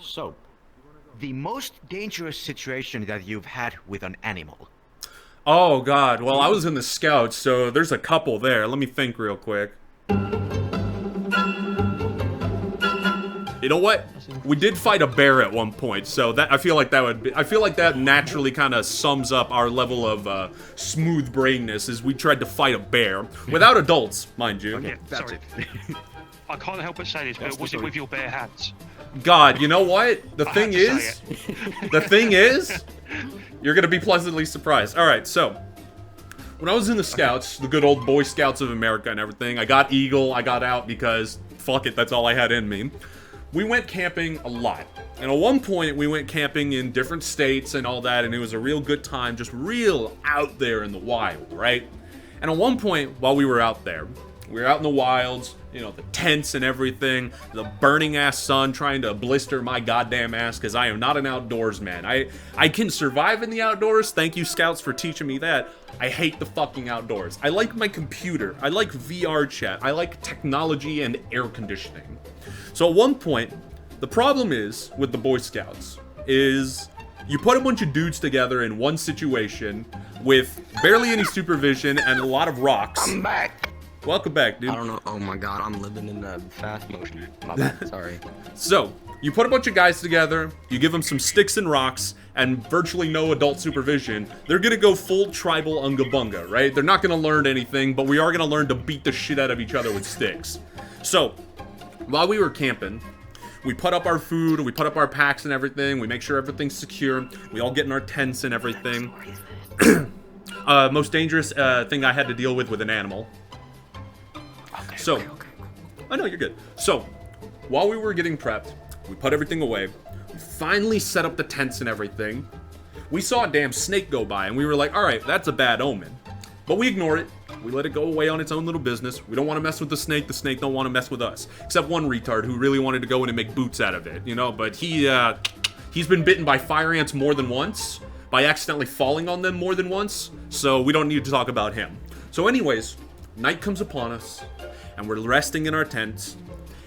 So, the most dangerous situation that you've had with an animal. Oh God. Well, I was in the Scouts, so there's a couple there. Let me think real quick. You know what? We did fight a bear at one point, so that I feel like that naturally kind of sums up our level of smooth brainness. Is we tried to fight a bear without adults, mind you. Okay, that's Sorry. it. I can't help but say this, That's but was the it with story. your bare hands? God, you know what? The I thing had to say is, the thing is, you're gonna be pleasantly surprised. All right, so when I was in the Scouts, the good old Boy Scouts of America and everything, I got Eagle. I got out because fuck it, that's all I had in me. We went camping a lot. And at one point, we went camping in different states and all that, and it was a real good time, just real out there in the wild, right? And at one point, while we were out there, we were out in the wilds, you know, the tents and everything, the burning ass sun trying to blister my goddamn ass, because I am not an outdoors man. I can survive in the outdoors, thank you Scouts for teaching me that. I hate the fucking outdoors. I like my computer, I like VR chat, I like technology and air conditioning. So at one point, the problem is, with the Boy Scouts, is you put a bunch of dudes together in one situation with barely any supervision and a lot of rocks. I'm back. Welcome back, dude. I don't know. Oh my god, I'm living in the fast motion. My bad. Sorry. So, you put a bunch of guys together, you give them some sticks and rocks, and virtually no adult supervision, they're gonna go full tribal unga bunga, right? They're not gonna learn anything, but we are gonna learn to beat the shit out of each other with sticks. So, while we were camping, we put up our food, we put up our packs and everything, we make sure everything's secure, we all get in our tents and everything. Most dangerous thing I had to deal with an animal. So, I know you're good. So, while we were getting prepped, we put everything away, we finally set up the tents and everything. We saw a damn snake go by, and we were like, alright, that's a bad omen. But we ignore it. We let it go away on its own little business. We don't want to mess with the snake don't want to mess with us. Except one retard who really wanted to go in and make boots out of it, you know? But he's been bitten by fire ants more than once, by accidentally falling on them more than once, so we don't need to talk about him. So anyways, night comes upon us, and we're resting in our tents,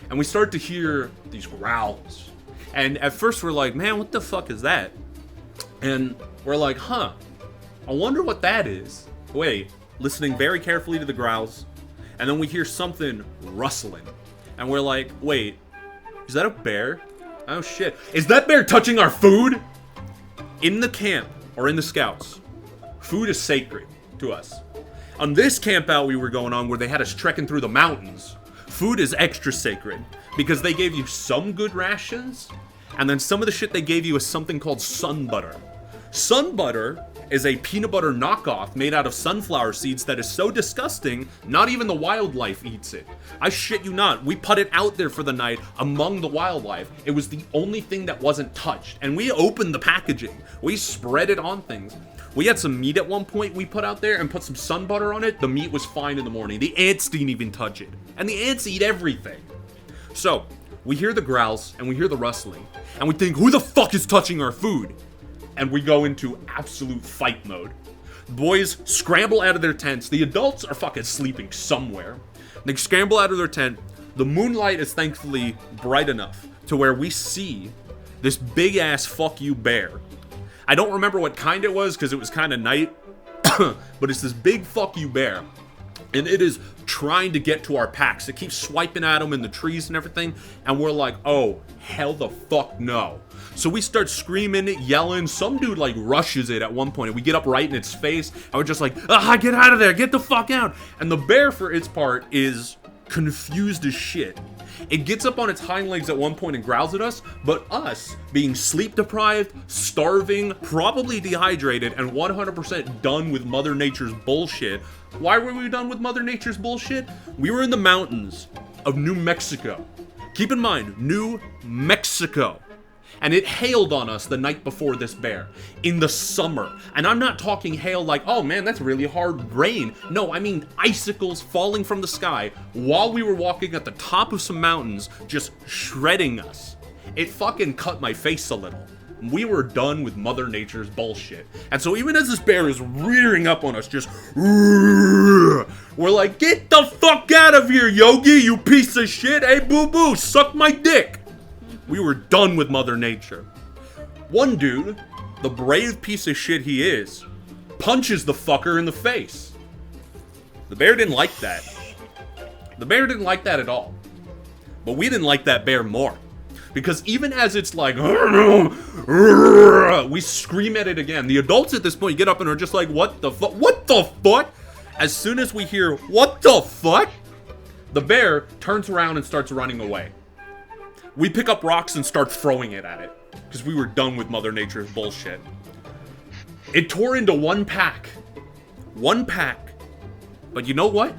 and we start to hear these growls. And at first we're like, man, what the fuck is that? And we're like, huh, I wonder what that is. Wait, listening very carefully to the growls, and then we hear something rustling. And we're like, wait, is that a bear? Oh shit. Is that bear touching our food? In the camp, or in the Scouts, food is sacred to us. On this camp out we were going on where they had us trekking through the mountains, food is extra sacred because they gave you some good rations, and then some of the shit they gave you is something called sun butter. Sun butter is a peanut butter knockoff made out of sunflower seeds that is so disgusting, not even the wildlife eats it. I shit you not, we put it out there for the night among the wildlife. It was the only thing that wasn't touched, and we opened the packaging. We spread it on things. We had some meat at one point we put out there and put some sun butter on it. The meat was fine in the morning. The ants didn't even touch it. And the ants eat everything. So, we hear the growls and we hear the rustling. And we think, who the fuck is touching our food? And we go into absolute fight mode. The boys scramble out of their tents. The adults are fucking sleeping somewhere. They scramble out of their tent. The moonlight is thankfully bright enough to where we see this big ass fuck you bear. I don't remember what kind it was because it was kind of night, but it's this big fuck you bear. And it is trying to get to our packs. It keeps swiping at them in the trees and everything. And we're like, oh, hell the fuck no. So we start screaming, yelling. Some dude like rushes it at one point. And we get up right in its face. And we're just like, ah, get out of there. Get the fuck out. And the bear, for its part, is confused as shit. It gets up on its hind legs at one point and growls at us, but us, being sleep deprived, starving, probably dehydrated, and 100% done with Mother Nature's bullshit. Why were we done with Mother Nature's bullshit? We were in the mountains of New Mexico. Keep in mind, New Mexico. And it hailed on us the night before this bear, in the summer. And I'm not talking hail like, oh man, that's really hard rain. No, I mean icicles falling from the sky while we were walking at the top of some mountains, just shredding us. It fucking cut my face a little. We were done with Mother Nature's bullshit. And so even as this bear is rearing up on us, just, we're like, get the fuck out of here, Yogi, you piece of shit. Hey, boo-boo, suck my dick. We were done with Mother Nature. One dude, the brave piece of shit he is, punches the fucker in the face. The bear didn't like that. The bear didn't like that at all. But we didn't like that bear more. Because even as it's like, we scream at it again. The adults at this point get up and are just like, what the fuck? What the fuck? As soon as we hear, what the fuck? The bear turns around and starts running away. We pick up rocks and start throwing it at it. Because we were done with Mother Nature's bullshit. It tore into one pack. One pack. But you know what?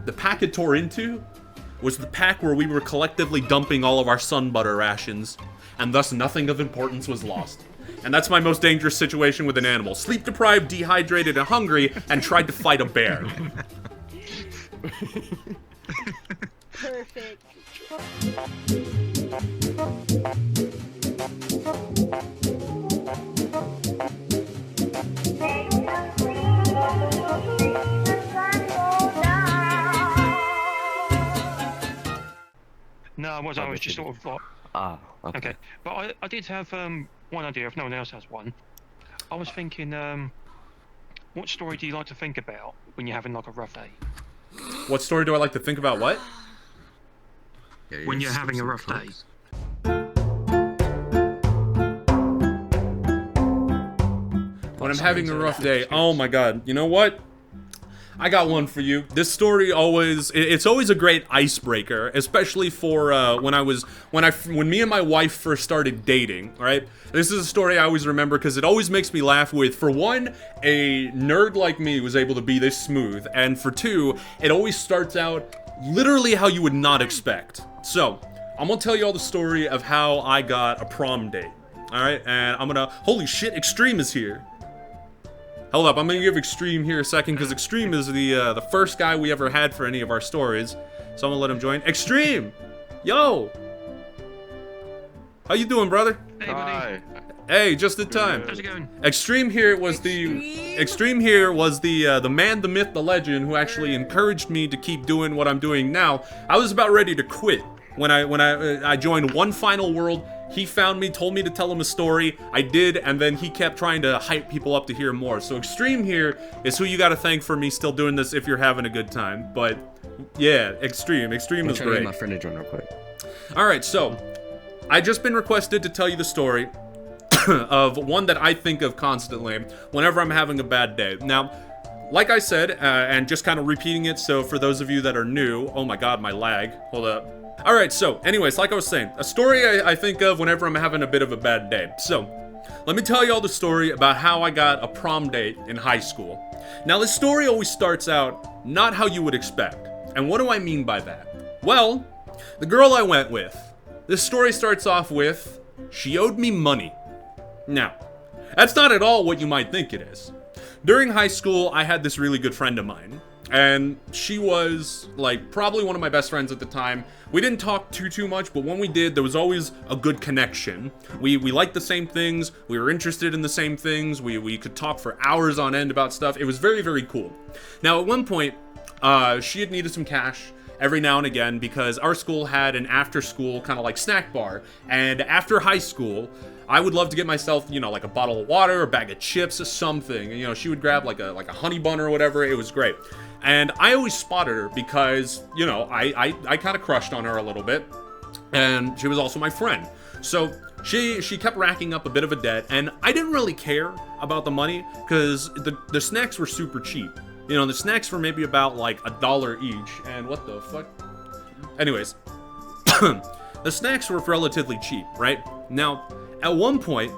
The pack it tore into was the pack where we were collectively dumping all of our sun butter rations, and thus nothing of importance was lost. And that's my most dangerous situation with an animal. Sleep deprived, dehydrated, and hungry, and tried to fight a bear. Perfect. No, I wasn't. I was just sort of like, Ah, okay. okay. But I did have one idea. If no one else has one, I was thinking, what story do you like to think about when you're having like a rough day? What story do I like to think about? What? Yeah, When you're just having a some rough day. cooks. When I'm having a rough day, oh my god, you know what? I got one for you. This story it's always a great icebreaker, especially for when me and my wife first started dating, right? This is a story I always remember because it always makes me laugh with, for one, a nerd like me was able to be this smooth, and for two, it always starts out literally how you would not expect. So, I'm gonna tell you all the story of how I got a prom date, alright? And holy shit, Extreme is here. Hold up, I'm gonna give Extreme here a second, because Extreme is the first guy we ever had for any of our stories. So I'm gonna let him join. Extreme! Yo! How you doing, brother? Hey, buddy. Hey, just in time. How's it going? Extreme here was the man, the myth, the legend who actually encouraged me to keep doing what I'm doing now. I was about ready to quit when I joined One Final World. He found me, told me to tell him a story. I did, and then he kept trying to hype people up to hear more. So Extreme here is who you gotta thank for me still doing this if you're having a good time. But yeah, Extreme is I'm trying to great. get my friend to join real quick. Alright, so I just been requested to tell you the story of one that I think of constantly whenever I'm having a bad day. Now, like I said, and just kind of repeating it, so for those of you that are new, oh my god, my lag, hold up. Alright, so, anyways, like I was saying, a story I think of whenever I'm having a bit of a bad day. So, let me tell you all the story about how I got a prom date in high school. Now, this story always starts out not how you would expect. And what do I mean by that? Well, the girl I went with. This story starts off with, she owed me money. Now, that's not at all what you might think it is. During high school, I had this really good friend of mine. And she was, like, probably one of my best friends at the time. We didn't talk too much, but when we did, there was always a good connection. We liked the same things, we were interested in the same things, we could talk for hours on end about stuff. It was very, very cool. Now, at one point, she had needed some cash every now and again because our school had an after-school kind of like snack bar. And after high school, I would love to get myself, you know, like a bottle of water, a bag of chips, or something. And, you know, she would grab like a honey bun or whatever. It was great. And I always spotted her because, you know, I kind of crushed on her a little bit. And she was also my friend. So she kept racking up a bit of a debt. And I didn't really care about the money because the snacks were super cheap. You know, the snacks were maybe about like $1 each. And what the fuck? Anyways, the snacks were relatively cheap, right? Now, at one point,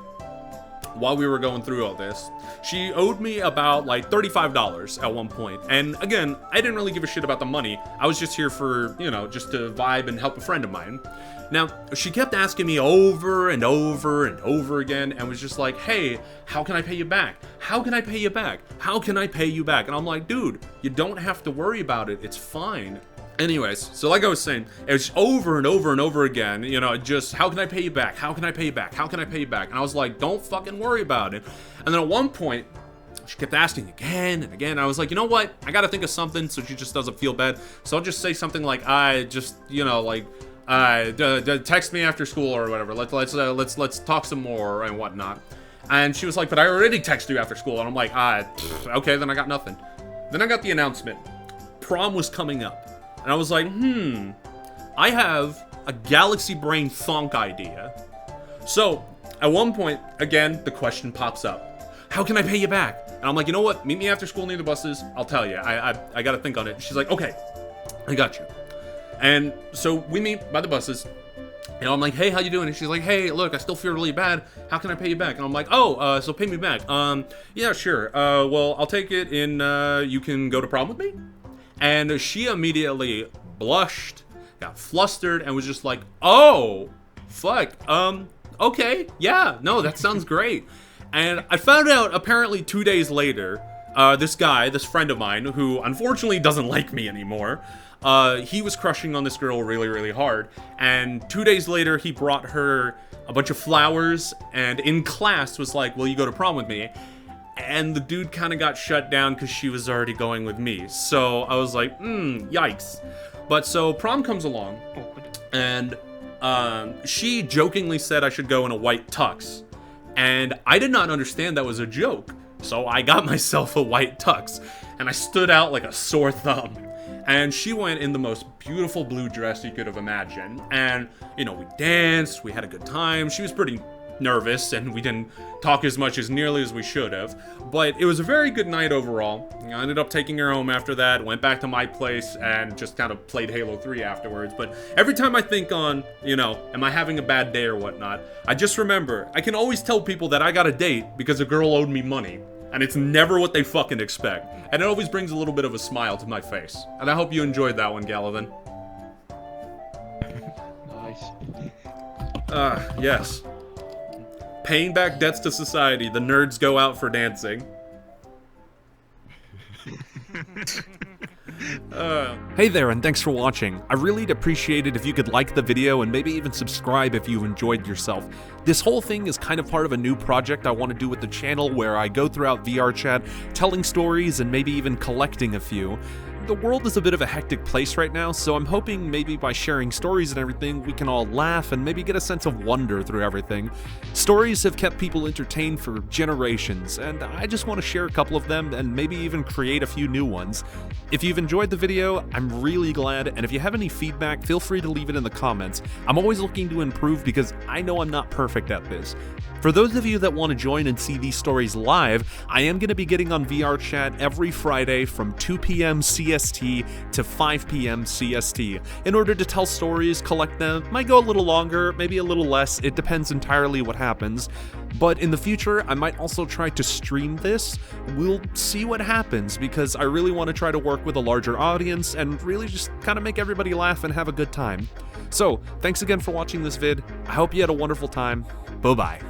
while we were going through all this, she owed me about like $35 at one point. And again, I didn't really give a shit about the money. I was just here for, you know, just to vibe and help a friend of mine. Now, she kept asking me over and over and over again and was just like, hey, how can I pay you back? How can I pay you back? How can I pay you back? And I'm like, dude, you don't have to worry about it. It's fine. Anyways, so like I was saying, it was over and over and over again, you know, just, how can I pay you back? How can I pay you back? How can I pay you back? And I was like, don't fucking worry about it. And then at one point, she kept asking again and again. I was like, you know what? I gotta think of something so she just doesn't feel bad. So I'll just say something like, I just, you know, like, text me after school or whatever. Let's talk some more and whatnot. And she was like, but I already texted you after school. And I'm like, okay, then I got nothing. Then I got the announcement. Prom was coming up. And I was like, I have a galaxy brain thonk idea. So, at one point, again, the question pops up. How can I pay you back? And I'm like, you know what? Meet me after school near the buses. I'll tell you. I got to think on it. She's like, okay, I got you. And so we meet by the buses. And I'm like, hey, how you doing? And she's like, hey, look, I still feel really bad. How can I pay you back? And I'm like, oh, so pay me back. Yeah, sure. Well, I'll take it in, you can go to prom with me? And she immediately blushed, got flustered, and was just like, oh, fuck, okay, yeah, no, that sounds great. And I found out, apparently 2 days later, this friend of mine, who unfortunately doesn't like me anymore, he was crushing on this girl really, really hard. And 2 days later, he brought her a bunch of flowers, and in class was like, will you go to prom with me? And the dude kind of got shut down because she was already going with me. So I was like, yikes. But so prom comes along, and she jokingly said I should go in a white tux. And I did not understand that was a joke. So I got myself a white tux, and I stood out like a sore thumb. And she went in the most beautiful blue dress you could have imagined. And, you know, we danced, we had a good time. She was pretty nervous, and we didn't talk as much as nearly as we should have. But it was a very good night overall. I ended up taking her home after that, went back to my place, and just kind of played Halo 3 afterwards. But every time I think on, you know, am I having a bad day or whatnot, I just remember, I can always tell people that I got a date because a girl owed me money. And it's never what they fucking expect. And it always brings a little bit of a smile to my face. And I hope you enjoyed that one, Gallivan. Nice. Yes. Paying back debts to society, the nerds go out for dancing. Hey there, and thanks for watching. I really'd appreciate it if you could like the video and maybe even subscribe if you enjoyed yourself. This whole thing is kind of part of a new project I want to do with the channel where I go throughout VR chat, telling stories and maybe even collecting a few. The world is a bit of a hectic place right now, so I'm hoping maybe by sharing stories and everything, we can all laugh and maybe get a sense of wonder through everything. Stories have kept people entertained for generations, and I just want to share a couple of them and maybe even create a few new ones. If you've enjoyed the video, I'm really glad, and if you have any feedback, feel free to leave it in the comments. I'm always looking to improve because I know I'm not perfect at this. For those of you that want to join and see these stories live, I am going to be getting on VR chat every Friday from 2 p.m. CST to 5 p.m. CST. In order to tell stories, collect them, might go a little longer, maybe a little less, it depends entirely what happens. But in the future, I might also try to stream this. We'll see what happens because I really want to try to work with a larger audience and really just kind of make everybody laugh and have a good time. So, thanks again for watching this vid. I hope you had a wonderful time. Bye-bye.